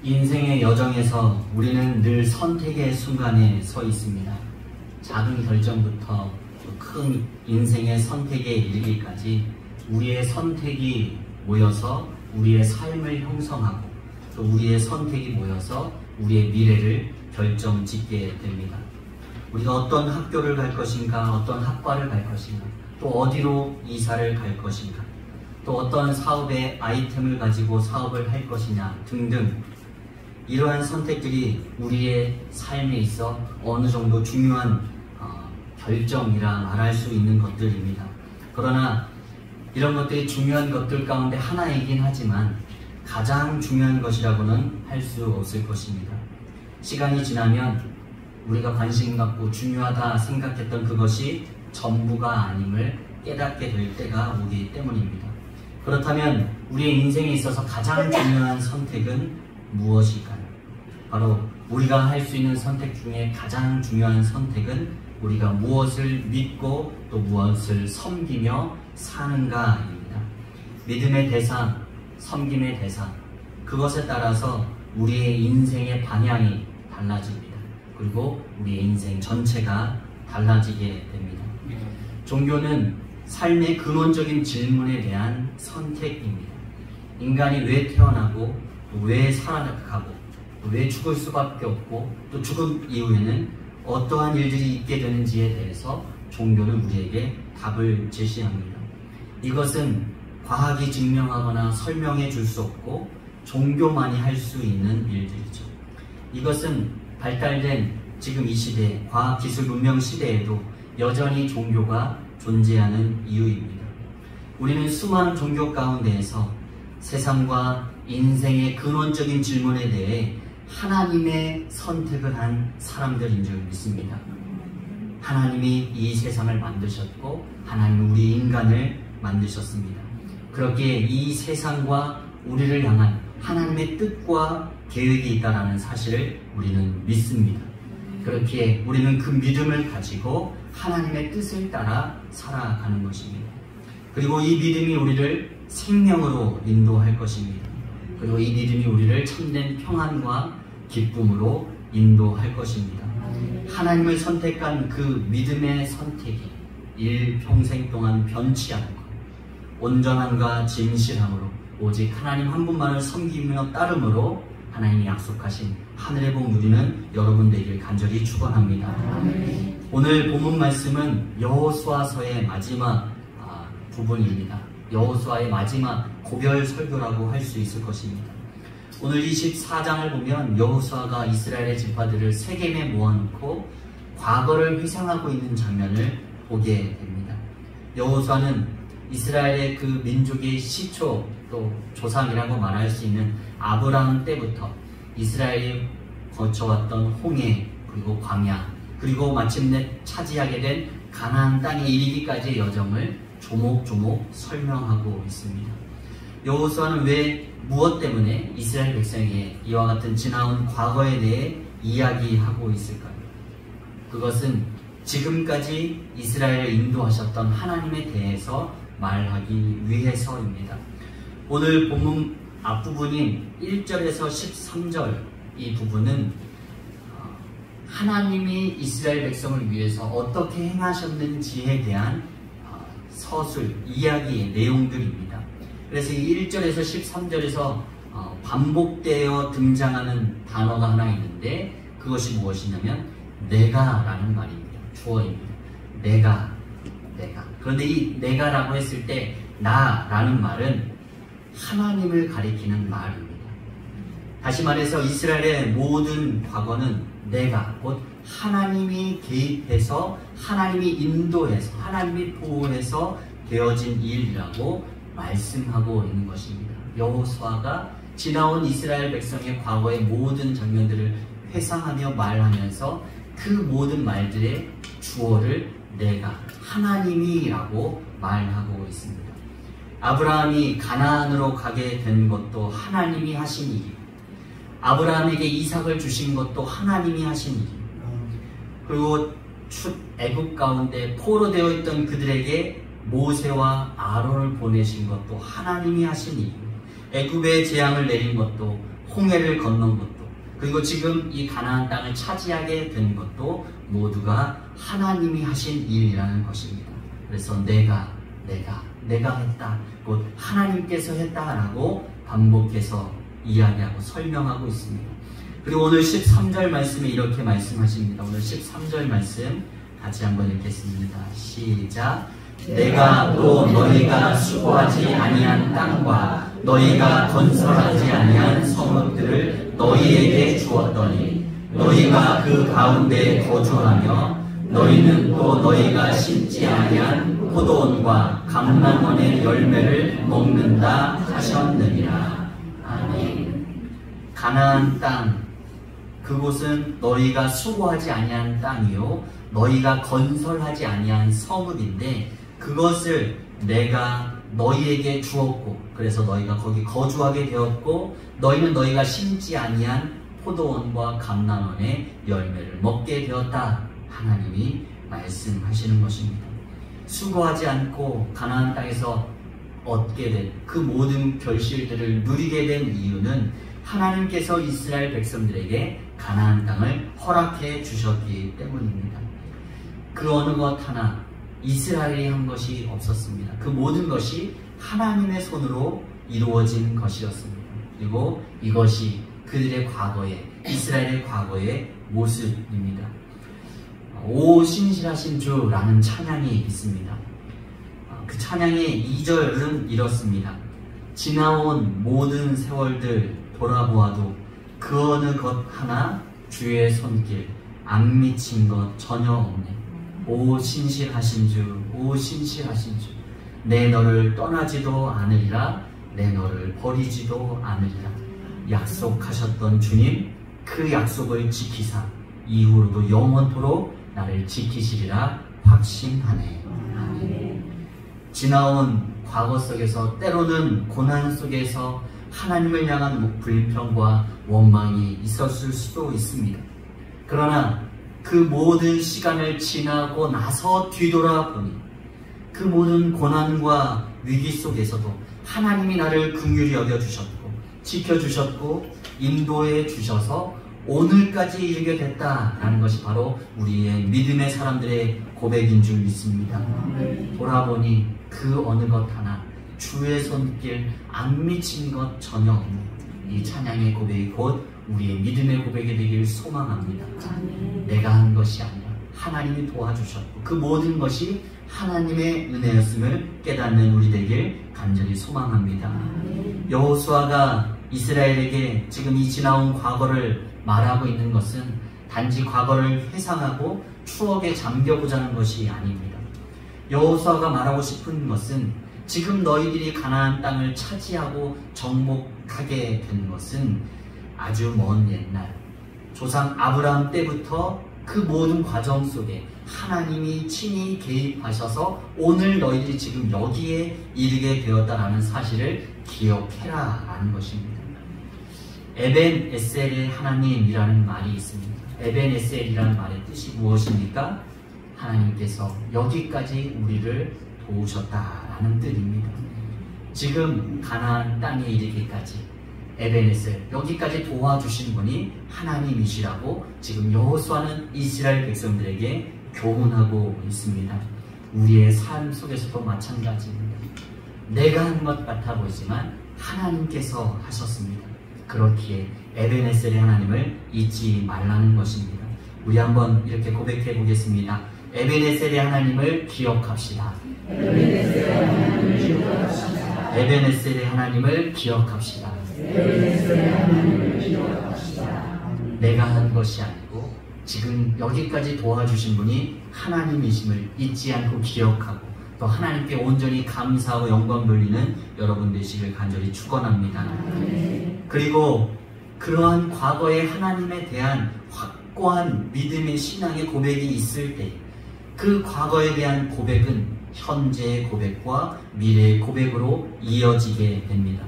인생의 여정에서 우리는 늘 선택의 순간에 서 있습니다. 작은 결정부터 큰 인생의 선택에 이르기까지 우리의 선택이 모여서 우리의 삶을 형성하고 또 우리의 선택이 모여서 우리의 미래를 결정짓게 됩니다. 우리가 어떤 학교를 갈 것인가, 어떤 학과를 갈 것인가, 또 어디로 이사를 갈 것인가, 또 어떤 사업의 아이템을 가지고 사업을 할 것이냐 등등, 이러한 선택들이 우리의 삶에 있어 어느 정도 중요한 결정이라 말할 수 있는 것들입니다. 그러나 이런 것들이 중요한 것들 가운데 하나이긴 하지만 가장 중요한 것이라고는 할 수 없을 것입니다. 시간이 지나면 우리가 관심 갖고 중요하다 생각했던 그것이 전부가 아님을 깨닫게 될 때가 오기 때문입니다. 그렇다면 우리의 인생에 있어서 가장 중요한 선택은 무엇일까요? 바로 우리가 할 수 있는 선택 중에 가장 중요한 선택은 우리가 무엇을 믿고 또 무엇을 섬기며 사는가입니다. 믿음의 대상, 섬김의 대상, 그것에 따라서 우리의 인생의 방향이 달라집니다. 그리고 우리의 인생 전체가 달라지게 됩니다. 종교는 삶의 근원적인 질문에 대한 선택입니다. 인간이 왜 태어나고 또 왜 살아가고 또 왜 죽을 수밖에 없고 또 죽음 이후에는 어떠한 일들이 있게 되는지에 대해서 종교는 우리에게 답을 제시합니다. 이것은 과학이 증명하거나 설명해 줄 수 없고 종교만이 할 수 있는 일들이죠. 이것은 발달된 지금 이 시대, 과학기술 문명 시대에도 여전히 종교가 존재하는 이유입니다. 우리는 수많은 종교 가운데에서 세상과 인생의 근원적인 질문에 대해 하나님의 선택을 한 사람들인 줄 믿습니다. 하나님이 이 세상을 만드셨고 하나님은 우리 인간을 만드셨습니다. 그렇기에 이 세상과 우리를 향한 하나님의 뜻과 계획이 있다는 사실을 우리는 믿습니다. 그렇기에 우리는 그 믿음을 가지고 하나님의 뜻을 따라 살아가는 것입니다. 그리고 이 믿음이 우리를 생명으로 인도할 것입니다. 그리고 이 믿음이 우리를 참된 평안과 기쁨으로 인도할 것입니다. 하나님을 선택한 그 믿음의 선택이 일평생 동안 변치 않고 온전함과 진실함으로 오직 하나님 한 분만을 섬기며 따름으로 하나님이 약속하신 하늘의 복 누리는 여러분 되길 간절히 축원합니다. 오늘 본문 말씀은 여호수아서의 마지막 부분입니다. 여호수아의 마지막 고별 설교라고 할 수 있을 것입니다. 오늘 24장을 보면 여호수아가 이스라엘의 지파들을 세겜에 모아놓고 과거를 회상하고 있는 장면을 보게 됩니다. 여호수아는 이스라엘의 그 민족의 시초 또 조상이라고 말할 수 있는 아브라함 때부터 이스라엘이 거쳐왔던 홍해 그리고 광야 그리고 마침내 차지하게 된 가나안 땅에 이르기까지의 여정을 조목조목 설명하고 있습니다. 여호수아는 왜 무엇 때문에 이스라엘 백성에게 이와 같은 지나온 과거에 대해 이야기하고 있을까요? 그것은 지금까지 이스라엘을 인도하셨던 하나님에 대해서 말하기 위해서입니다. 오늘 본문 앞부분인 1절에서 13절 이 부분은 하나님이 이스라엘 백성을 위해서 어떻게 행하셨는지에 대한 서술, 이야기의 내용들입니다. 그래서 이 1절에서 13절에서 반복되어 등장하는 단어가 하나 있는데 그것이 무엇이냐면 내가 라는 말입니다. 주어입니다. 내가. 그런데 이 내가라고 했을 때 나라는 말은 하나님을 가리키는 말입니다. 다시 말해서 이스라엘의 모든 과거는 내가 곧 하나님이 개입해서 하나님이 인도해서 하나님이 보호해서 되어진 일이라고 말씀하고 있는 것입니다. 여호수아가 지나온 이스라엘 백성의 과거의 모든 장면들을 회상하며 말하면서 그 모든 말들의 주어를 내가 하나님이라고 말하고 있습니다. 아브라함이 가나안으로 가게 된 것도 하나님이 하신 일이고 아브라함에게 이삭을 주신 것도 하나님이 하신 일이고 그리고 애굽 가운데 포로되어 있던 그들에게 모세와 아론을 보내신 것도 하나님이 하신 일이고 애굽의 재앙을 내린 것도 홍해를 건넌 것도, 그리고 지금 이 가나안 땅을 차지하게 된 것도 모두가 하나님이 하신 일이라는 것입니다. 그래서 내가 했다, 곧 하나님께서 했다라고 반복해서 이야기하고 설명하고 있습니다. 그리고 오늘 13절 말씀에 이렇게 말씀하십니다. 오늘 13절 말씀 같이 한번 읽겠습니다. 시작. 내가 또 너희가 수고하지 아니한 땅과 너희가 건설하지 아니한 성읍들을 너희에게 주었더니 너희가 그 가운데 거주하며 너희는 또 너희가 심지 아니한 포도원과 감람원의 열매를 먹는다 하셨느니라. 아멘. 가나안 땅, 그곳은 너희가 수고하지 아니한 땅이요 너희가 건설하지 아니한 성읍인데 그것을 내가 너희에게 주었고, 그래서 너희가 거기 거주하게 되었고, 너희는 너희가 심지 아니한 포도원과 감람원의 열매를 먹게 되었다. 하나님이 말씀하시는 것입니다. 수고하지 않고 가나안 땅에서 얻게 된 그 모든 결실들을 누리게 된 이유는 하나님께서 이스라엘 백성들에게 가나안 땅을 허락해 주셨기 때문입니다. 그 어느 것 하나 이스라엘이 한 것이 없었습니다. 그 모든 것이 하나님의 손으로 이루어진 것이었습니다. 그리고 이것이 그들의 과거의, 이스라엘의 과거의 모습입니다. 오 신실하신 주라는 찬양이 있습니다. 그 찬양의 2절은 이렇습니다. 지나온 모든 세월들 돌아보아도 그 어느 것 하나 주의 손길 안 미친 것 전혀 없네. 오 신실하신 주, 오 신실하신 주, 내 너를 떠나지도 않으리라, 내 너를 버리지도 않으리라. 약속하셨던 주님, 그 약속을 지키사 이후로도 영원토록 나를 지키시리라 확신하네. 아멘. 지나온 과거 속에서 때로는 고난 속에서 하나님을 향한 불평과 원망이 있었을 수도 있습니다. 그러나 그 모든 시간을 지나고 나서 뒤돌아보니 그 모든 고난과 위기 속에서도 하나님이 나를 긍휼히 여겨주셨고 지켜주셨고 인도해 주셔서 오늘까지 이르게 됐다라는 것이 바로 우리의 믿음의 사람들의 고백인 줄 믿습니다. 돌아보니 그 어느 것 하나 주의 손길 안 미친 것 전혀 없는 이 찬양의 고백이 곧 우리의 믿음의 고백이 되길 소망합니다. 내가 한 것이 아니라 하나님이 도와주셨고 그 모든 것이 하나님의 은혜였음을 깨닫는 우리 되길 간절히 소망합니다. 여호수아가 이스라엘에게 지금 이 지나온 과거를 말하고 있는 것은 단지 과거를 회상하고 추억에 잠겨보자는 것이 아닙니다. 여호수아가 말하고 싶은 것은 지금 너희들이 가나안 땅을 차지하고 정복하게 된 것은 아주 먼 옛날 조상 아브라함 때부터 그 모든 과정 속에 하나님이 친히 개입하셔서 오늘 너희들이 지금 여기에 이르게 되었다라는 사실을 기억해라 라는 것입니다. 에벤 에셀의 하나님이라는 말이 있습니다. 에벤 에셀이라는 말의 뜻이 무엇입니까? 하나님께서 여기까지 우리를 도우셨다라는 뜻입니다. 지금 가나안 땅에 이르기까지 에벤 에셀 여기까지 도와주신 분이 하나님이시라고 지금 여호수아는 이스라엘 백성들에게 교훈하고 있습니다. 우리의 삶 속에서도 마찬가지입니다. 내가 한 것 같아 보이지만 하나님께서 하셨습니다. 그렇기에 에벤에셀의 하나님을 잊지 말라는 것입니다. 우리 한번 이렇게 고백해 보겠습니다. 에벤에셀의 하나님을 기억합시다. 에벤에셀의 하나님을 기억합시다. 에벤에셀의 하나님을 기억합시다. 에벤에셀의 하나님을 기억합시다. 내가 한 것이 아니고 지금 여기까지 도와주신 분이 하나님이심을 잊지 않고 기억하고 또 하나님께 온전히 감사하고 영광 돌리는 여러분 되시길 간절히 축원합니다. 그리고 그러한 과거의 하나님에 대한 확고한 믿음의 신앙의 고백이 있을 때 그 과거에 대한 고백은 현재의 고백과 미래의 고백으로 이어지게 됩니다.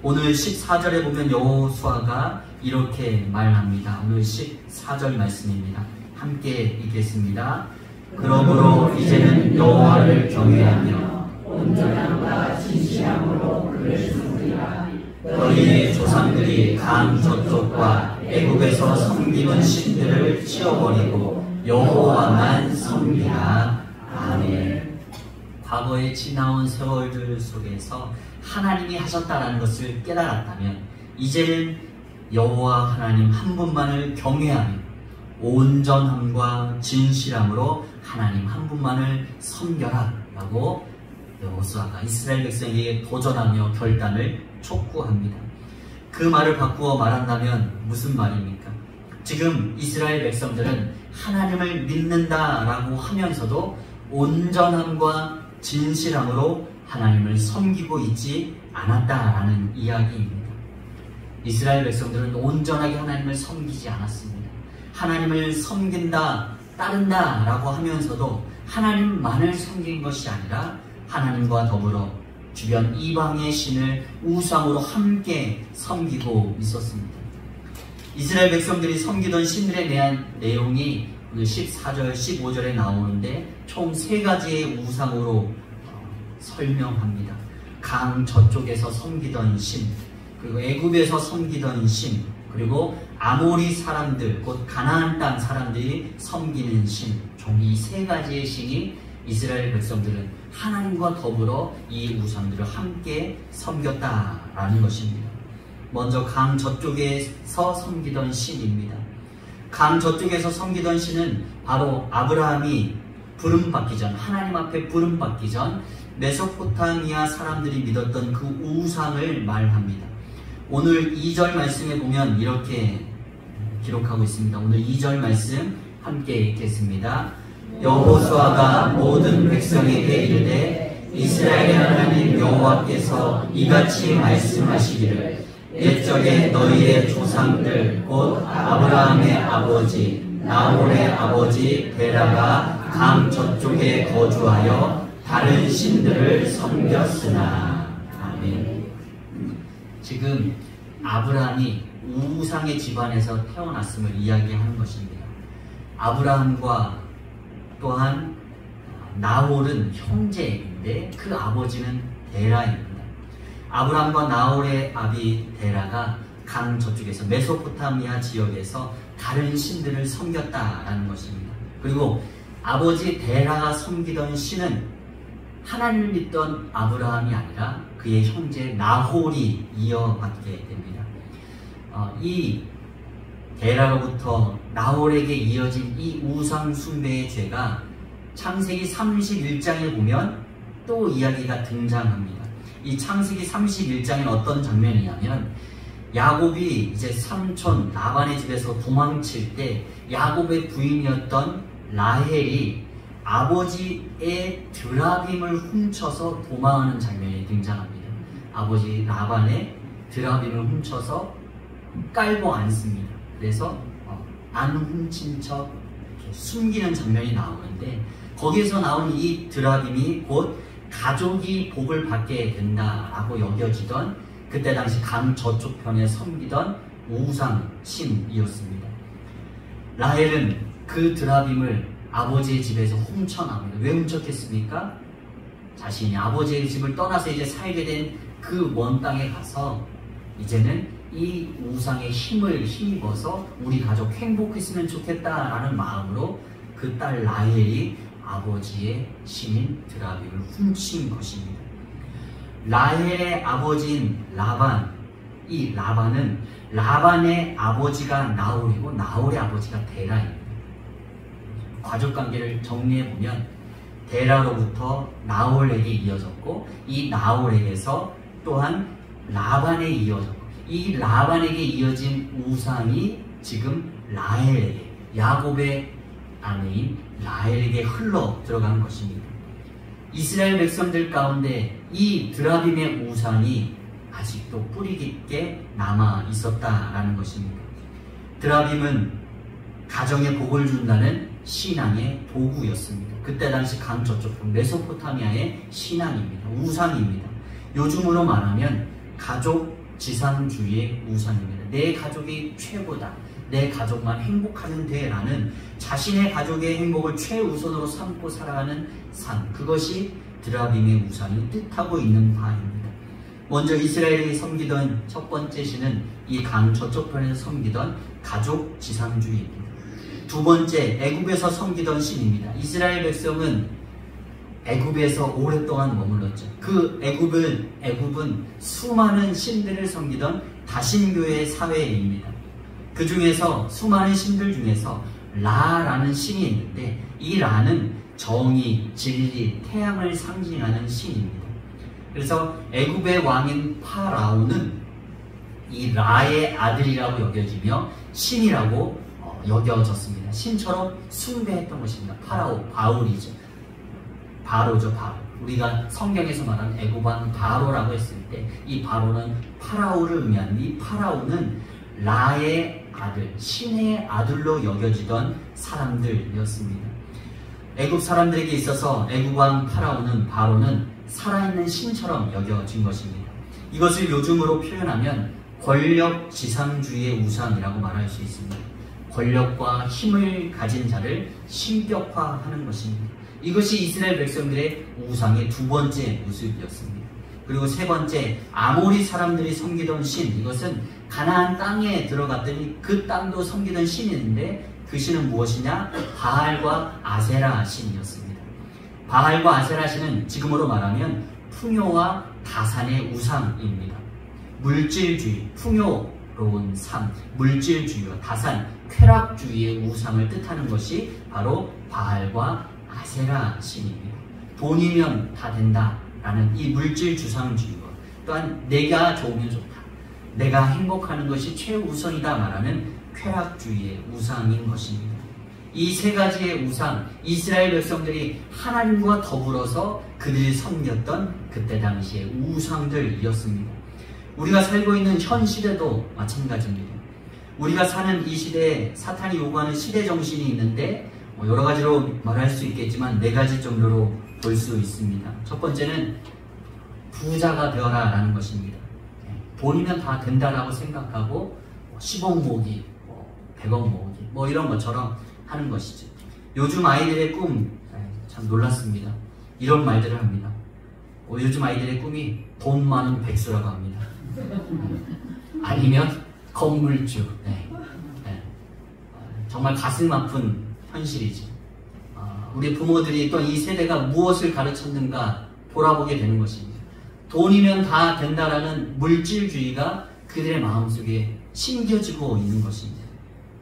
오늘 14절에 보면 여호수아가 이렇게 말합니다. 오늘 14절 말씀입니다. 함께 읽겠습니다. 그러므로 이제는 여호와를 경외하며 온전함과 진실함으로 그를 섬기라. 너희의 조상들이 강 저쪽과 애굽에서 섬기는 신들을 치워버리고 여호와만 섬기라. 아멘. 과거에 지나온 세월들 속에서 하나님이 하셨다는 것을 깨달았다면 이제는 여호와 하나님 한 분만을 경외하며 온전함과 진실함으로 하나님 한 분만을 섬겨라 라고 여호수아가 이스라엘 백성에게 도전하며 결단을 촉구합니다. 그 말을 바꾸어 말한다면 무슨 말입니까? 지금 이스라엘 백성들은 하나님을 믿는다라고 하면서도 온전함과 진실함으로 하나님을 섬기고 있지 않았다라는 이야기입니다. 이스라엘 백성들은 온전하게 하나님을 섬기지 않았습니다. 하나님을 섬긴다, 따른다 라고 하면서도 하나님만을 섬긴 것이 아니라 하나님과 더불어 주변 이방의 신을 우상으로 함께 섬기고 있었습니다. 이스라엘 백성들이 섬기던 신들에 대한 내용이 오늘 14절, 15절에 나오는데 총 3가지의 우상으로 설명합니다. 강 저쪽에서 섬기던 신, 그리고 애굽에서 섬기던 신, 그리고 아모리 사람들, 곧 가나안 땅 사람들이 섬기는 신, 총 이 3가지의 신이 이스라엘 백성들은 하나님과 더불어 이 우상들을 함께 섬겼다라는 것입니다. 먼저 강 저쪽에서 섬기던 신입니다. 강 저쪽에서 섬기던 신은 바로 아브라함이 부름받기 전, 하나님 앞에 부름받기 전 메소포타미아 사람들이 믿었던 그 우상을 말합니다. 오늘 2절 말씀에 보면 이렇게 기록하고 있습니다. 오늘 2절 말씀 함께 읽겠습니다. 여호수아가 모든 백성에게 이르되 이스라엘의 하나님 여호와께서 이같이 말씀하시기를 옛적에 너희의 조상들 곧 아브라함의 아버지 나홀의 아버지 데라가 강 저쪽에 거주하여 다른 신들을 섬겼으나. 아멘. 지금 아브라함이 우상의 집안에서 태어났음을 이야기하는 것입니다. 아브라함과 또한 나홀은 형제인데 그 아버지는 데라입니다. 아브라함과 나홀의 아비 데라가 강 저쪽에서 메소포타미아 지역에서 다른 신들을 섬겼다라는 것입니다. 그리고 아버지 데라가 섬기던 신은 하나님을 믿던 아브라함이 아니라 그의 형제 나홀이 이어받게 됩니다. 이 데라로부터 나홀에게 이어진 이 우상 숭배의 죄가 창세기 31장에 보면 또 이야기가 등장합니다. 이 창세기 31장엔 어떤 장면이냐면 야곱이 이제 삼촌 라반의 집에서 도망칠 때 야곱의 부인이었던 라헬이 아버지의 드라빔을 훔쳐서 도망하는 장면이 등장합니다. 아버지 라반의 드라빔을 훔쳐서 깔고 앉습니다. 그래서 안 훔친 척 숨기는 장면이 나오는데 거기에서 나온 이 드라빔이 곧 가족이 복을 받게 된다라고 여겨지던 그때 당시 강 저쪽 편에 섬기던 우상 신이었습니다. 라헬은 그 드라빔을 아버지의 집에서 훔쳐납니다. 왜 훔쳤겠습니까? 자신이 아버지의 집을 떠나서 이제 살게 된 그 먼 땅에 가서 이제는 이 우상의 힘을 힘입어서 우리 가족 행복했으면 좋겠다라는 마음으로 그 딸 라헬이 아버지의 신인 드라빔을 훔친 것입니다. 라헬의 아버지인 라반, 이 라반은 라반의 아버지가 나홀이고 나홀의 아버지가 데라입니다. 가족관계를 정리해보면 데라로부터 나홀에게 이어졌고 이 나홀에게서 또한 라반에 이어졌고 이 라반에게 이어진 우상이 지금 라헬에게, 야곱의 아내인 라헬에게 흘러 들어간 것입니다. 이스라엘 백성들 가운데 이 드라빔의 우상이 아직도 뿌리 깊게 남아 있었다라는 것입니다. 드라빔은 가정에 복을 준다는 신앙의 도구였습니다. 그때 당시 강 저쪽 메소포타미아의 신앙입니다. 우상입니다. 요즘으로 말하면 가족 지상주의의 우상입니다. 내 가족이 최고다. 내 가족만 행복하면 돼 라는 자신의 가족의 행복을 최우선으로 삼고 살아가는 삶, 그것이 드라빔의 우상이 뜻하고 있는 바입니다. 먼저 이스라엘이 섬기던 첫 번째 신은 이 강 저쪽 편에서 섬기던 가족 지상주의입니다. 두 번째, 애굽에서 섬기던 신입니다. 이스라엘 백성은 애굽에서 오랫동안 머물렀죠. 그 애굽은 수많은 신들을 섬기던 다신교의 사회입니다. 그 중에서 수많은 신들 중에서 라라는 신이 있는데, 이 라는 정의, 진리, 태양을 상징하는 신입니다. 그래서 애굽의 왕인 파라오는 이 라의 아들이라고 여겨지며 신이라고 여겨졌습니다. 신처럼 숭배했던 것입니다. 파라오, 바울이죠. 바로죠, 바로. 우리가 성경에서 말하는 애굽왕 바로라고 했을 때 이 바로는 파라오를 의미하는, 이 파라오는 라의 아들, 신의 아들로 여겨지던 사람들이었습니다. 애굽 사람들에게 있어서 애굽왕 파라오는, 바로는 살아있는 신처럼 여겨진 것입니다. 이것을 요즘으로 표현하면 권력 지상주의의 우상이라고 말할 수 있습니다. 권력과 힘을 가진 자를 신격화하는 것입니다. 이것이 이스라엘 백성들의 우상의 두 번째 모습이었습니다. 그리고 세 번째, 아모리 사람들이 섬기던 신, 이것은 가나안 땅에 들어갔더니 그 땅도 섬기던 신인데, 그 신은 무엇이냐? 바알과 아세라 신이었습니다. 바알과 아세라 신은 지금으로 말하면 풍요와 다산의 우상입니다. 물질주의, 풍요로운 삶, 물질주의와 다산, 쾌락주의의 우상을 뜻하는 것이 바로 바알과 아세라 신입니다. 돈이면 다 된다라는 이 물질 주상주의와, 또한 내가 좋으면 좋다, 내가 행복하는 것이 최우선이다 말하는 쾌락주의의 우상인 것입니다. 이 세 가지의 우상, 이스라엘 백성들이 하나님과 더불어서 그들이 섬겼던 그때 당시의 우상들이었습니다. 우리가 살고 있는 현 시대도 마찬가지입니다. 우리가 사는 이 시대에 사탄이 요구하는 시대 정신이 있는데, 여러 가지로 말할 수 있겠지만 네 가지 정도로 볼 수 있습니다. 첫 번째는 부자가 되어라 라는 것입니다. 돈이면 다 된다라고 생각하고 10억 모으기, 100억 모으기, 이런 것처럼 하는 것이죠. 요즘 아이들의 꿈, 참 놀랐습니다. 이런 말들을 합니다. 요즘 아이들의 꿈이 돈 많은 백수라고 합니다. 아니면 건물주. 정말 가슴 아픈 현실이죠. 우리 부모들이 또 이 세대가 무엇을 가르쳤는가 돌아보게 되는 것입니다. 돈이면 다 된다라는 물질주의가 그들의 마음속에 심겨지고 있는 것입니다.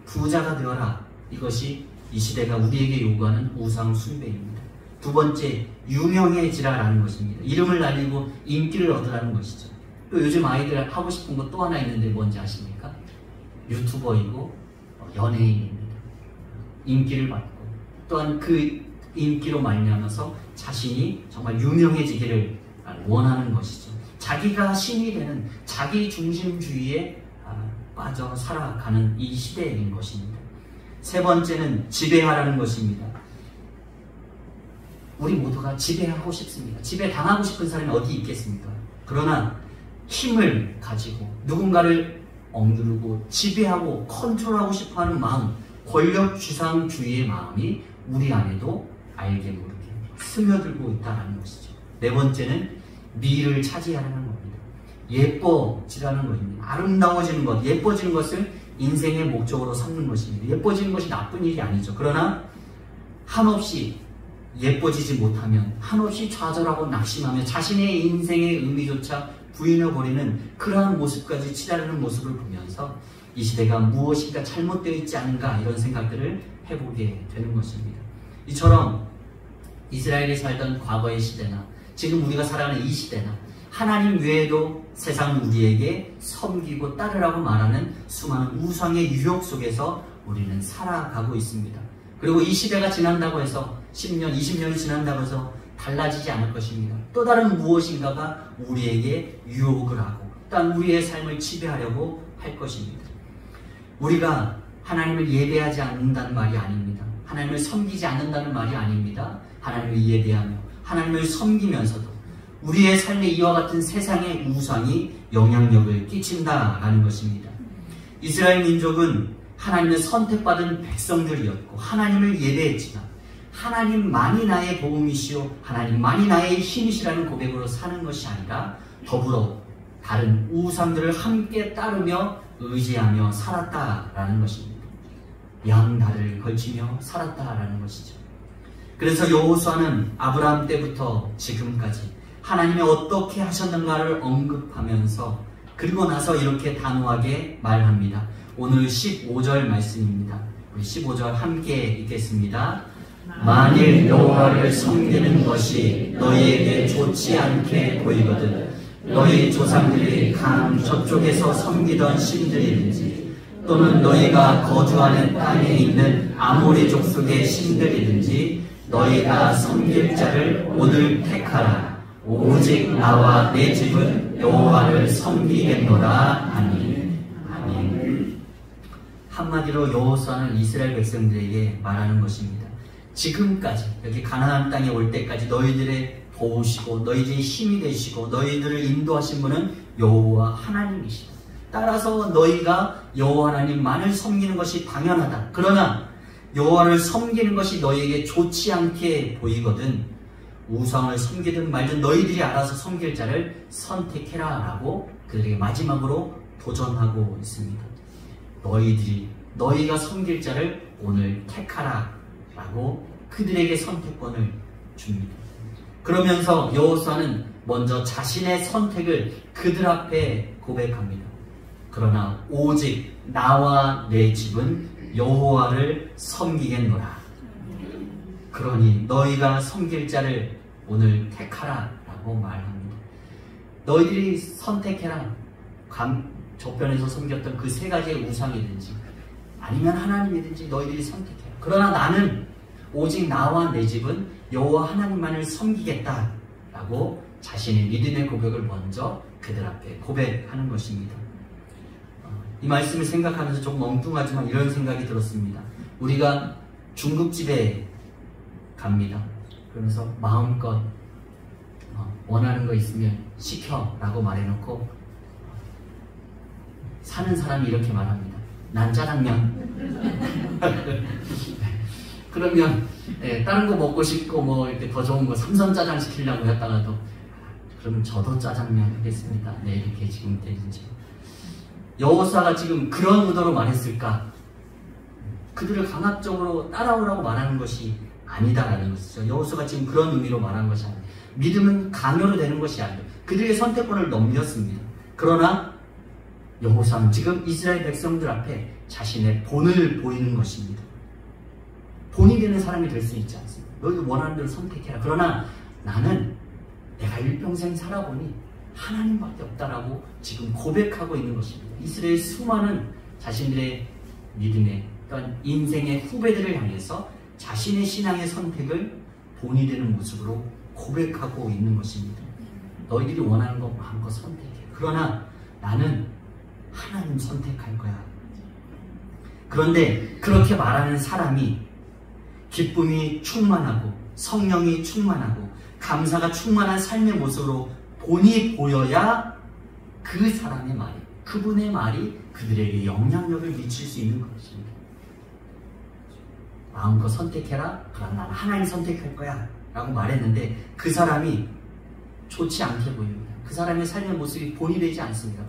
부자가 되어라. 이것이 이 시대가 우리에게 요구하는 우상 숭배입니다. 두 번째, 유명해지라라는 것입니다. 이름을 날리고 인기를 얻으라는 것이죠. 또 요즘 아이들 하고 싶은 거 또 하나 있는데 뭔지 아십니까? 유튜버이고 연예인입니다. 인기를 받고, 또한 그 인기로 말미암아서 자신이 정말 유명해지기를 원하는 것이죠. 자기가 신이 되는 자기 중심주의에 빠져 살아가는 이 시대인 것입니다. 세 번째는 지배하라는 것입니다. 우리 모두가 지배하고 싶습니다. 지배당하고 싶은 사람이 어디 있겠습니까? 그러나 힘을 가지고 누군가를 억누르고 지배하고 컨트롤하고 싶어하는 마음, 권력지상주의의 마음이 우리 안에도 알게 모르게 스며들고 있다는 것이죠. 네 번째는 미를 차지하라는 겁니다. 예뻐지라는 것입니다. 아름다워지는 것, 예뻐지는 것을 인생의 목적으로 삼는 것입니다. 예뻐지는 것이 나쁜 일이 아니죠. 그러나 한없이 예뻐지지 못하면 한없이 좌절하고 낙심하며 자신의 인생의 의미조차 부인해버리는 그러한 모습까지 치달는 모습을 보면서 이 시대가 무엇인가 잘못되어 있지 않은가, 이런 생각들을 해보게 되는 것입니다. 이처럼 이스라엘이 살던 과거의 시대나 지금 우리가 살아가는 이 시대나 하나님 외에도 세상 우리에게 섬기고 따르라고 말하는 수많은 우상의 유혹 속에서 우리는 살아가고 있습니다. 그리고 이 시대가 지난다고 해서 10년, 20년이 지난다고 해서 달라지지 않을 것입니다. 또 다른 무엇인가가 우리에게 유혹을 하고 또한 우리의 삶을 지배하려고 할 것입니다. 우리가 하나님을 예배하지 않는다는 말이 아닙니다. 하나님을 섬기지 않는다는 말이 아닙니다. 하나님을 예배하며 하나님을 섬기면서도 우리의 삶에 이와 같은 세상의 우상이 영향력을 끼친다라는 것입니다. 이스라엘 민족은 하나님의 선택받은 백성들이었고 하나님을 예배했지만 하나님만이 나의 도움이시오, 하나님만이 나의 힘이시라는 고백으로 사는 것이 아니라 더불어 다른 우상들을 함께 따르며 의지하며 살았다라는 것입니다. 양다리를 걸치며 살았다라는 것이죠. 그래서 여호수아는 아브라함 때부터 지금까지 하나님이 어떻게 하셨는가를 언급하면서 그리고 나서 이렇게 단호하게 말합니다. 오늘 15절 말씀입니다. 우리 15절 함께 읽겠습니다. 만일 여호와를 섬기는 것이 너희에게 좋지 않게 보이거든 너희 조상들이 강 저쪽에서 섬기던 신들이든지 또는 너희가 거주하는 땅에 있는 아모리 족속의 신들이든지 너희가 섬길 자를 오늘 택하라. 오직 나와 내 집은 여호와를 섬기겠노라 하니. 아멘. 한마디로 여호수아는 이스라엘 백성들에게 말하는 것입니다. 지금까지 여기 가나안 땅에 올 때까지 너희들의 도우시고 너희들의 힘이 되시고 너희들을 인도하신 분은 여호와 하나님이시다. 따라서 너희가 여호와 하나님만을 섬기는 것이 당연하다. 그러나 여호와를 섬기는 것이 너희에게 좋지 않게 보이거든 우상을 섬기든 말든 너희들이 알아서 섬길 자를 선택해라 라고 그들에게 마지막으로 도전하고 있습니다. 너희가 섬길 자를 오늘 택하라 라고 그들에게 선택권을 줍니다. 그러면서 여호수아는 먼저 자신의 선택을 그들 앞에 고백합니다. 그러나 오직 나와 내 집은 여호와를 섬기겠노라. 그러니 너희가 섬길 자를 오늘 택하라 라고 말합니다. 너희들이 선택해라. 저편에서 섬겼던 그 세 가지의 우상이든지 아니면 하나님이든지 너희들이 선택해라. 그러나 나는 오직 나와 내 집은 여호와 하나님만을 섬기겠다 라고 자신의 믿음의 고백을 먼저 그들 앞에 고백하는 것입니다. 이 말씀을 생각하면서 조금 엉뚱하지만 이런 생각이 들었습니다. 우리가 중국집에 갑니다. 그러면서 마음껏 원하는 거 있으면 시켜 라고 말해놓고 사는 사람이 이렇게 말합니다. 난 짜장면. 그러면 다른 거 먹고 싶고 뭐 이렇게 더 좋은 거 삼선짜장 시키려고 했다가도 그러면 저도 짜장면 하겠습니다. 네, 이렇게 지금 되는지. 여호수아가 지금 그런 의도로 말했을까? 그들을 강압적으로 따라오라고 말하는 것이 아니다라는 것이죠. 여호수아가 지금 그런 의미로 말한 것이 아니에요. 믿음은 강요로 되는 것이 아니에요. 그들의 선택권을 넘겼습니다. 그러나 여호수아는 지금 이스라엘 백성들 앞에 자신의 본을 보이는 것입니다. 본이 되는 사람이 될 수 있지 않습니다. 너희도 원하는 대로 선택해라. 그러나 나는 내가 일평생 살아보니 하나님밖에 없다라고 지금 고백하고 있는 것입니다. 이스라엘 수많은 자신들의 믿음의 또한 인생의 후배들을 향해서 자신의 신앙의 선택을 본이 되는 모습으로 고백하고 있는 것입니다. 너희들이 원하는 것 마음껏 선택해. 그러나 나는 하나님 선택할 거야. 그런데 그렇게 말하는 사람이 기쁨이 충만하고 성령이 충만하고 감사가 충만한 삶의 모습으로 본이 보여야 그 사람의 말이, 그분의 말이 그들에게 영향력을 미칠 수 있는 것입니다. 마음껏 선택해라. 그러나 나는 하나님 선택할 거야 라고 말했는데 그 사람이 좋지 않게 보입니다. 그 사람의 삶의 모습이 본이 되지 않습니다.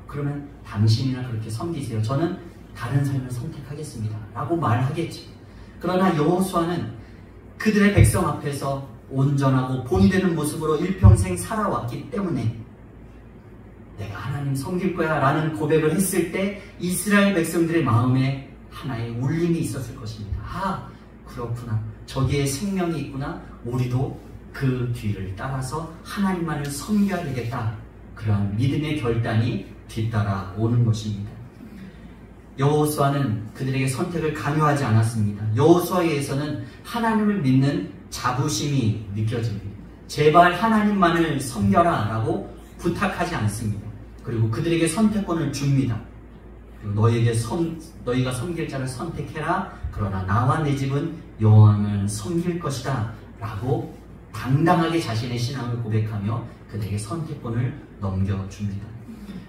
그러면 당신이나 그렇게 섬기세요. 저는 다른 삶을 선택하겠습니다 라고 말하겠지. 그러나 여호수아는 그들의 백성 앞에서 온전하고 본이 되는 모습으로 일평생 살아왔기 때문에 내가 하나님 섬길 거야 라는 고백을 했을 때 이스라엘 백성들의 마음에 하나의 울림이 있었을 것입니다. 아, 그렇구나. 저기에 생명이 있구나. 우리도 그 뒤를 따라서 하나님만을 섬겨야 되겠다. 그런 믿음의 결단이 뒤따라 오는 것입니다. 여호수아는 그들에게 선택을 강요하지 않았습니다. 여호수아에게서는 하나님을 믿는 자부심이 느껴집니다. 제발 하나님만을 섬겨라 라고 부탁하지 않습니다. 그리고 그들에게 선택권을 줍니다. 그리고 너희가 섬길 자를 선택해라. 그러나 나와 내 집은 여호와를 섬길 것이다 라고 당당하게 자신의 신앙을 고백하며 그들에게 선택권을 넘겨줍니다.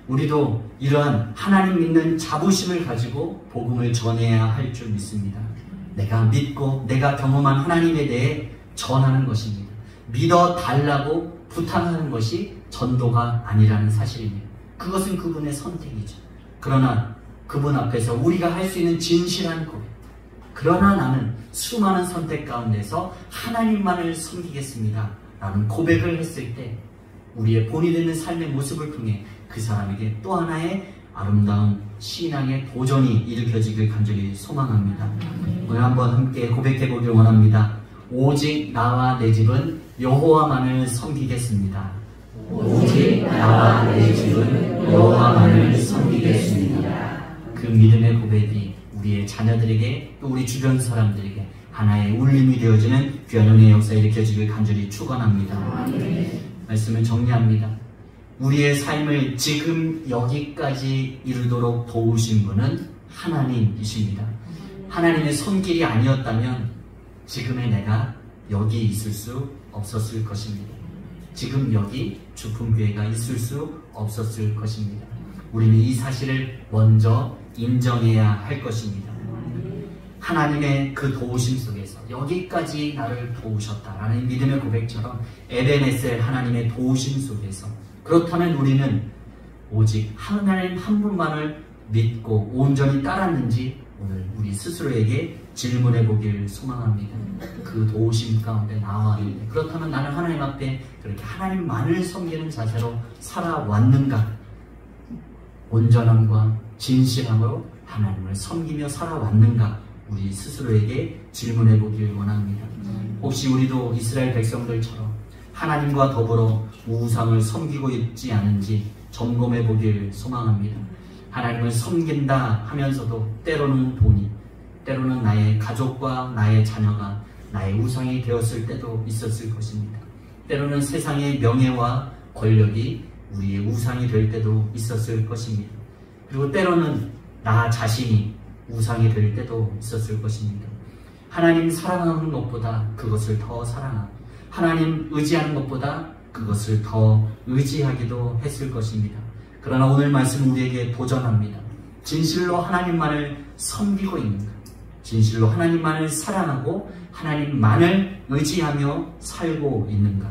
우리도 이러한 하나님 믿는 자부심을 가지고 복음을 전해야 할 줄 믿습니다. 내가 믿고 내가 경험한 하나님에 대해 전하는 것입니다. 믿어달라고 부탁하는 것이 전도가 아니라는 사실입니다. 그것은 그분의 선택이죠. 그러나 그분 앞에서 우리가 할 수 있는 진실한 고백, 그러나 나는 수많은 선택 가운데서 하나님만을 섬기겠습니다 라는 고백을 했을 때 우리의 본이 되는 삶의 모습을 통해 그 사람에게 또 하나의 아름다운 신앙의 도전이 일으켜지길 간절히 소망합니다. 오늘 한번 함께 고백해 보길 원합니다. 오직 나와 내 집은 여호와만을 섬기겠습니다. 오직 나와 내 집은 여호와만을 섬기겠습니다. 그 믿음의 고백이 우리의 자녀들에게 또 우리 주변 사람들에게 하나의 울림이 되어지는 귀한 은혜의 역사 일으켜지길 간절히 축원합니다. 말씀을 정리합니다. 우리의 삶을 지금 여기까지 이르도록 도우신 분은 하나님이십니다. 하나님의 손길이 아니었다면 지금의 내가 여기 있을 수 없었을 것입니다. 지금 여기 주품교회가 있을 수 없었을 것입니다. 우리는 이 사실을 먼저 인정해야 할 것입니다. 하나님의 그 도우심 속에서 여기까지 나를 도우셨다라는 믿음의 고백처럼 에베네셀 하나님의 도우심 속에서, 그렇다면 우리는 오직 하나님 한 분만을 믿고 온전히 따랐는지 오늘 우리 스스로에게 질문해 보길 소망합니다. 그 도우심 가운데 나와 있는데, 그렇다면 나는 하나님 앞에 그렇게 하나님만을 섬기는 자세로 살아왔는가? 온전함과 진실함으로 하나님을 섬기며 살아왔는가? 우리 스스로에게 질문해 보길 원합니다. 혹시 우리도 이스라엘 백성들처럼 하나님과 더불어 우상을 섬기고 있지 않은지 점검해 보길 소망합니다. 하나님을 섬긴다 하면서도 때로는 돈이, 때로는 나의 가족과 나의 자녀가 나의 우상이 되었을 때도 있었을 것입니다. 때로는 세상의 명예와 권력이 우리의 우상이 될 때도 있었을 것입니다. 그리고 때로는 나 자신이 우상이 될 때도 있었을 것입니다. 하나님 사랑하는 것보다 그것을 더 사랑하고 하나님 의지하는 것보다 그것을 더 의지하기도 했을 것입니다. 그러나 오늘 말씀 우리에게 도전합니다. 진실로 하나님만을 섬기고 있는가? 진실로 하나님만을 사랑하고 하나님만을 의지하며 살고 있는가?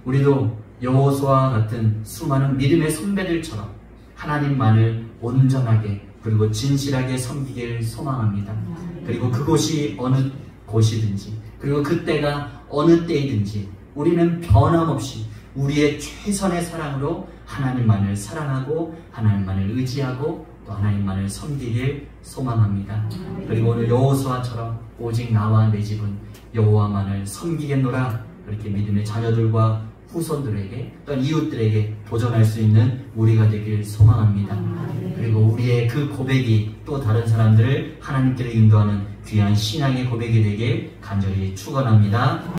우리도 여호수아와 같은 수많은 믿음의 선배들처럼 하나님만을 온전하게 그리고 진실하게 섬기길 소망합니다. 그리고 그곳이 어느 곳이든지, 그리고 그때가 어느 때이든지 우리는 변함없이 우리의 최선의 사랑으로 하나님만을 사랑하고 하나님만을 의지하고 또 하나님만을 섬기길 소망합니다. 그리고 오늘 여호수아처럼 오직 나와 내 집은 여호와만을 섬기겠노라, 그렇게 믿음의 자녀들과 후손들에게 또 이웃들에게 도전할 수 있는 우리가 되길 소망합니다. 그리고 우리의 그 고백이 또 다른 사람들을 하나님께로 인도하는 귀한 신앙의 고백이 되길 간절히 축원합니다.